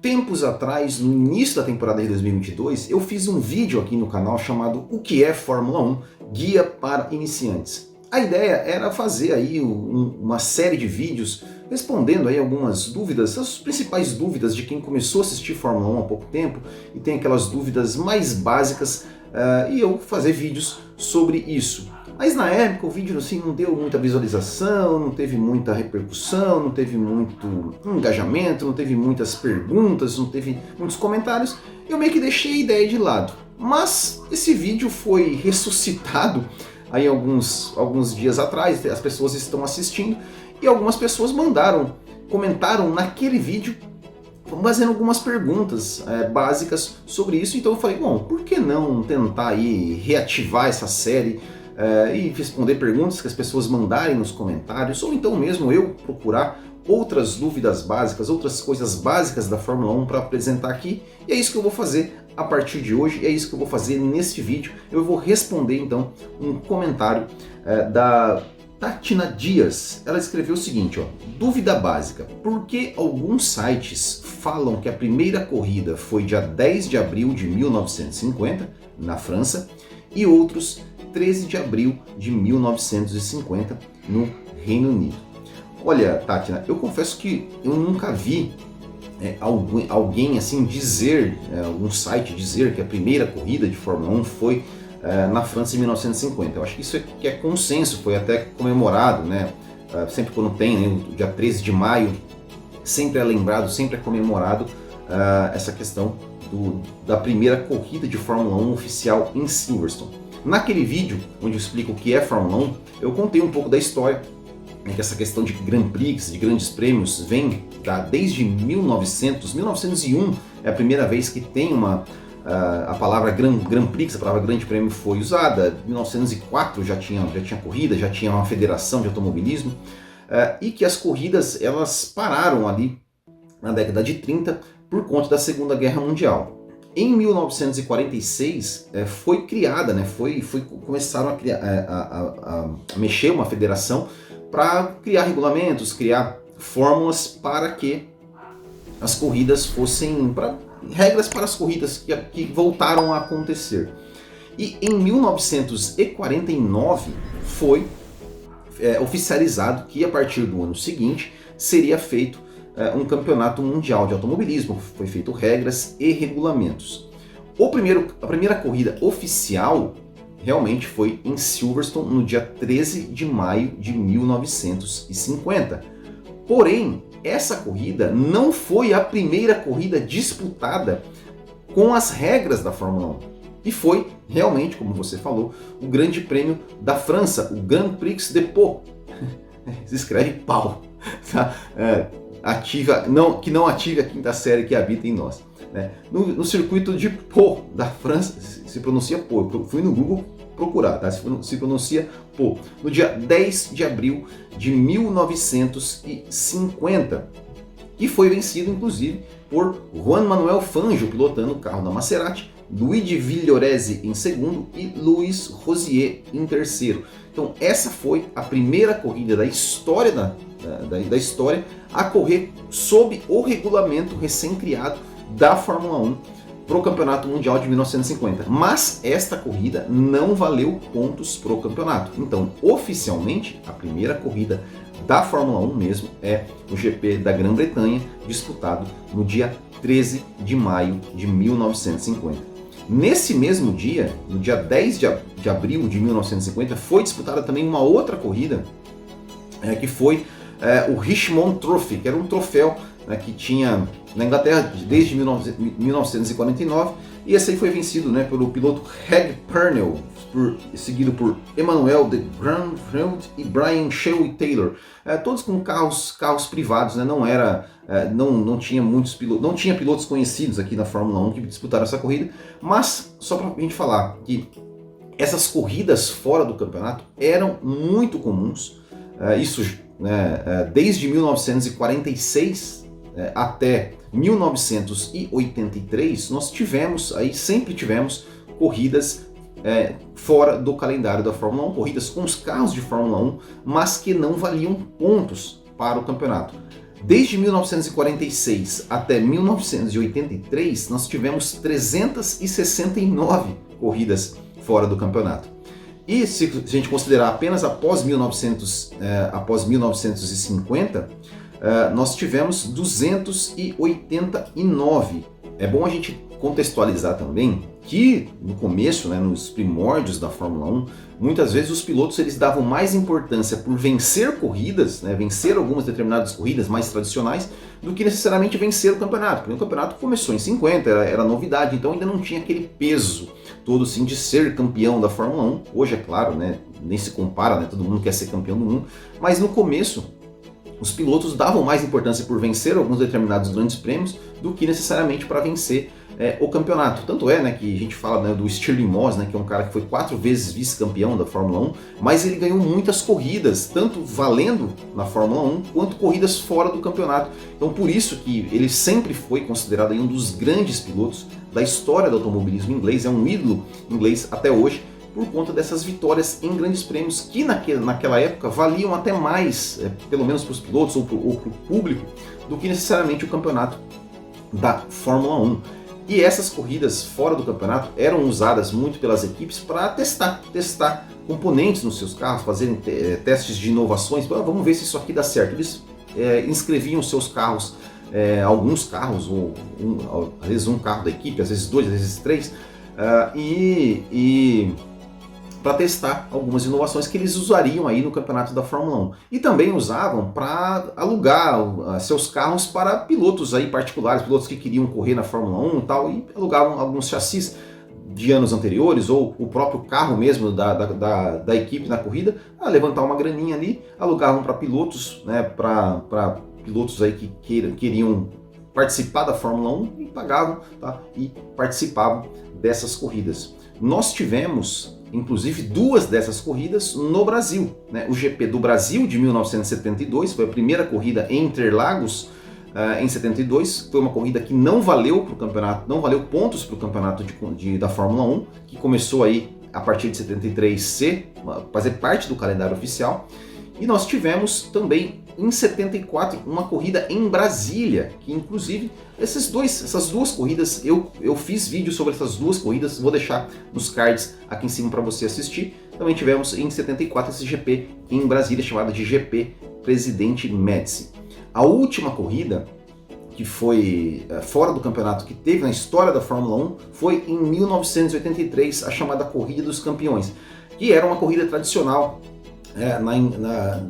Tempos atrás, no início da temporada de 2022, eu fiz um vídeo aqui no canal chamado O que é Fórmula 1? Guia para iniciantes. A ideia era fazer aí uma série de vídeos respondendo aí algumas dúvidas, as principais dúvidas de quem começou a assistir Fórmula 1 há pouco tempo e tem aquelas dúvidas mais básicas, e eu fazer vídeos sobre isso. Mas na época o vídeo assim, não deu muita visualização, não teve muita repercussão, não teve muito engajamento, não teve muitas perguntas, não teve muitos comentários. Eu meio que deixei a ideia de lado. Mas esse vídeo foi ressuscitado aí alguns dias atrás, as pessoas estão assistindo e algumas pessoas comentaram naquele vídeo fazendo algumas perguntas básicas sobre isso. Então eu falei, bom, por que não tentar aí reativar essa série e responder perguntas que as pessoas mandarem nos comentários, ou então mesmo eu procurar outras dúvidas básicas, outras coisas básicas da Fórmula 1 para apresentar aqui. E é isso que eu vou fazer a partir de hoje, é isso que eu vou fazer neste vídeo. Eu vou responder então um comentário da Tatiana Dias. Ela escreveu o seguinte, ó: dúvida básica, por que alguns sites falam que a primeira corrida foi dia 10 de abril de 1950 na França e outros 13 de abril de 1950 no Reino Unido? Olha, Tatiana, eu confesso que eu nunca vi alguém assim dizer, algum site dizer que a primeira corrida de Fórmula 1 foi na França em 1950. Eu acho que isso é consenso, foi até comemorado, né? Sempre quando tem, né, o dia 13 de maio, sempre é lembrado, sempre é comemorado essa questão da primeira corrida de Fórmula 1 oficial em Silverstone. Naquele vídeo, onde eu explico o que é Fórmula 1, eu contei um pouco da história, que essa questão de Grand Prix, de grandes prêmios, vem desde 1901, é a primeira vez que tem a palavra Grand Prix, a palavra Grande Prêmio foi usada. Em 1904 já tinha corrida, já tinha uma federação de automobilismo, e que as corridas elas pararam ali na década de 30 por conta da Segunda Guerra Mundial. Em 1946 foi criada, né, começaram a mexer uma federação para criar regulamentos, criar fórmulas para que as corridas fossem, regras para as corridas que voltaram a acontecer. E em 1949 foi oficializado que a partir do ano seguinte seria feito um campeonato mundial de automobilismo, foi feito regras e regulamentos. A primeira corrida oficial realmente foi em Silverstone no dia 13 de maio de 1950. Porém, essa corrida não foi a primeira corrida disputada com as regras da Fórmula 1. E foi realmente, como você falou, o Grande Prêmio da França, o Grand Prix de Pau. Se escreve pau, tá? Que não ative a quinta série que habita em nós. Né? No circuito de Pau da França, se pronuncia Pau, eu fui no Google procurar, tá? Se pronuncia Pau, no dia 10 de abril de 1950, e foi vencido inclusive por Juan Manuel Fangio pilotando o carro da Maserati, Luigi Villoresi em segundo e Louis Rosier em terceiro. Então essa foi a primeira corrida da história da história a correr sob o regulamento recém-criado da Fórmula 1 para o Campeonato Mundial de 1950. Mas esta corrida não valeu pontos para o campeonato. Então, oficialmente, a primeira corrida da Fórmula 1 mesmo é o GP da Grã-Bretanha, disputado no dia 13 de maio de 1950. Nesse mesmo dia, no dia 10 de abril de 1950, foi disputada também uma outra corrida, que foi o Richmond Trophy, que era um troféu que tinha na Inglaterra desde 1949, e esse aí foi vencido, né, pelo piloto Reg Purnell, seguido por Emmanuel de Grandveld e Brian Shelby Taylor, todos com carros privados, né, não tinha muitos pilotos, não tinha pilotos conhecidos aqui na Fórmula 1 que disputaram essa corrida, mas só para a gente falar que essas corridas fora do campeonato eram muito comuns, desde 1946 até 1983, nós sempre tivemos corridas fora do calendário da Fórmula 1, corridas com os carros de Fórmula 1, mas que não valiam pontos para o campeonato. Desde 1946 até 1983, nós tivemos 369 corridas fora do campeonato. E se a gente considerar apenas após 1950, nós tivemos 289. É bom a gente contextualizar também que no começo, nos primórdios da Fórmula 1, muitas vezes os pilotos eles davam mais importância por vencer corridas, vencer algumas determinadas corridas mais tradicionais, do que necessariamente vencer o campeonato. Porque o campeonato começou em 50, era novidade, então ainda não tinha aquele peso todo assim, de ser campeão da Fórmula 1. Hoje, é claro, nem se compara, todo mundo quer ser campeão do mundo, mas no começo os pilotos davam mais importância por vencer alguns determinados grandes prêmios do que necessariamente para vencer o campeonato. Tanto é que a gente fala do Stirling Moss, que é um cara que foi 4 vezes vice-campeão da Fórmula 1, mas ele ganhou muitas corridas, tanto valendo na Fórmula 1, quanto corridas fora do campeonato. Então por isso que ele sempre foi considerado um dos grandes pilotos da história do automobilismo inglês, é um ídolo inglês até hoje, por conta dessas vitórias em grandes prêmios que naquela época valiam até mais, pelo menos para os pilotos ou para o público, do que necessariamente o campeonato da Fórmula 1. E essas corridas fora do campeonato eram usadas muito pelas equipes para testar componentes nos seus carros, fazerem testes de inovações. Vamos ver se isso aqui dá certo. Eles inscreviam seus carros, alguns carros, ou às vezes um carro da equipe, às vezes 2, às vezes 3, para testar algumas inovações que eles usariam aí no campeonato da Fórmula 1. E também usavam para alugar seus carros para pilotos aí particulares, pilotos que queriam correr na Fórmula 1 e tal, e alugavam alguns chassis de anos anteriores, ou o próprio carro mesmo da equipe na corrida, a levantar uma graninha ali, alugavam para pilotos, para pilotos aí que queriam participar da Fórmula 1 e pagavam, e participavam dessas corridas. Nós tivemos inclusive 2 dessas corridas no Brasil. O GP do Brasil de 1972 foi a primeira corrida em Interlagos, em 72. Foi uma corrida que não valeu para o campeonato, não valeu pontos para o campeonato da Fórmula 1, que começou aí a partir de 73 fazer parte do calendário oficial. E nós tivemos também em 74 uma corrida em Brasília, que inclusive essas duas corridas, eu fiz vídeo sobre essas 2 corridas, vou deixar nos cards aqui em cima para você assistir. Também tivemos em 74 esse GP em Brasília, chamado de GP Presidente Médici. A última corrida, que foi fora do campeonato, que teve na história da Fórmula 1, foi em 1983, a chamada Corrida dos Campeões, que era uma corrida tradicional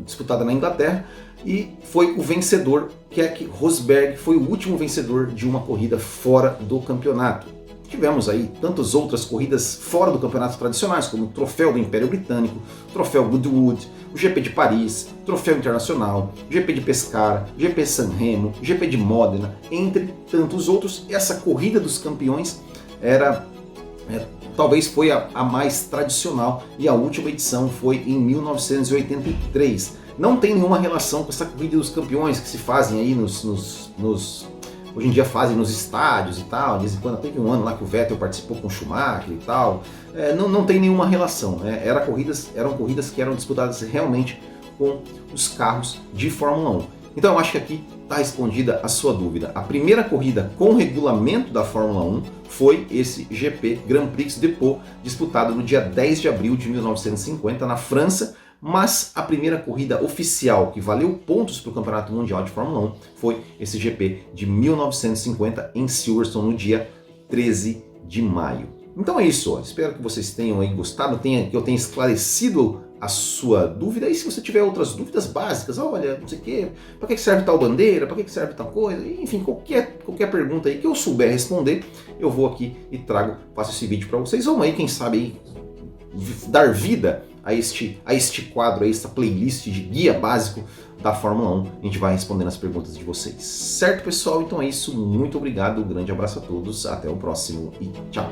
disputada na Inglaterra, e foi o vencedor, Keck Rosberg, foi o último vencedor de uma corrida fora do campeonato. Tivemos aí tantas outras corridas fora do campeonato tradicionais, como o Troféu do Império Britânico, Troféu Goodwood, o GP de Paris, Troféu Internacional, GP de Pescara, GP San Remo, GP de Modena, entre tantos outros. Essa Corrida dos Campeões talvez foi a mais tradicional, e a última edição foi em 1983. Não tem nenhuma relação com essa Corrida dos Campeões que se fazem aí hoje em dia fazem nos estádios e tal, de vez em quando teve um ano lá que o Vettel participou com o Schumacher e tal, não tem nenhuma relação, eram corridas que eram disputadas realmente com os carros de Fórmula 1. Então eu acho que aqui está respondida a sua dúvida. A primeira corrida com regulamento da Fórmula 1 foi esse GP Grand Prix de Pau, disputado no dia 10 de abril de 1950 na França, mas a primeira corrida oficial que valeu pontos para o Campeonato Mundial de Fórmula 1 foi esse GP de 1950 em Silverstone no dia 13 de maio. Então é isso, espero que vocês tenham aí gostado, que eu tenha esclarecido a sua dúvida. E se você tiver outras dúvidas básicas, olha, não sei o que, para que serve tal bandeira, para que serve tal coisa, enfim, qualquer pergunta aí que eu souber responder, eu vou aqui e faço esse vídeo para vocês. Vamos aí, quem sabe aí, dar vida a este quadro, a esta playlist de guia básico da Fórmula 1. A gente vai respondendo as perguntas de vocês. Certo, pessoal? Então é isso. Muito obrigado. Um grande abraço a todos. Até o próximo e tchau.